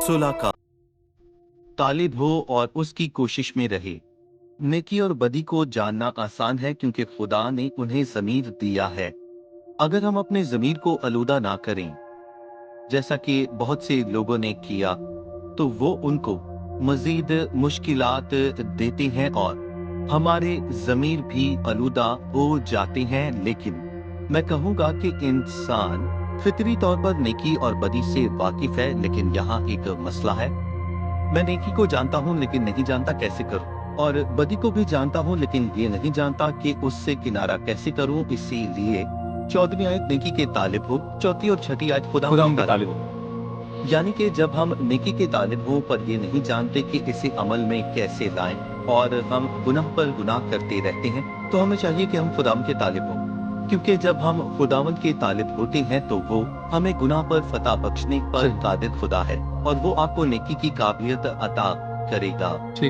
सुलह का तालिब हो और उसकी कोशिश में रहे। नेकी और बदी को जानना आसान है क्योंकि खुदा ने उन्हें ज़मीर दिया है। अगर हम अपने ज़मीर को आलूदा ना करें, जैसा कि बहुत से लोगों ने किया, तो वो उनको मज़ीद मुश्किलात देते हैं और हमारे ज़मीर भी आलूदा हो जाते हैं। लेकिन मैं कहूँगा कि इंसान फितरी तौर पर नेकी और बदी से वाकिफ़ है, लेकिन यहाँ एक मसला है। मैं नेकी को जानता हूँ लेकिन नहीं जानता कैसे करूँ, और बदी को भी जानता हूँ लेकिन ये नहीं जानता कि उससे किनारा कैसे करूँ। इसीलिए 14वीं आयत नेकी के तालिब हो, चौथी और छठी आयत खुदा खुदा के उनके तालिब तालिब हो। यानी कि जब हम नेकी के तालिब हो पर ये नहीं जानते कि इसे अमल में कैसे लाएं, और हम गुनाह पर गुनाह करते रहते हैं, तो हमें चाहिए कि हम खुदाम के तालिब हों। क्योंकि जब हम खुदावंद के तालिब होते हैं तो वो हमें गुनाह पर फतह बख्शने पर सही। कादिर खुदा है, और वो आपको नेकी की काबिलियत अता करेगा। ठीक।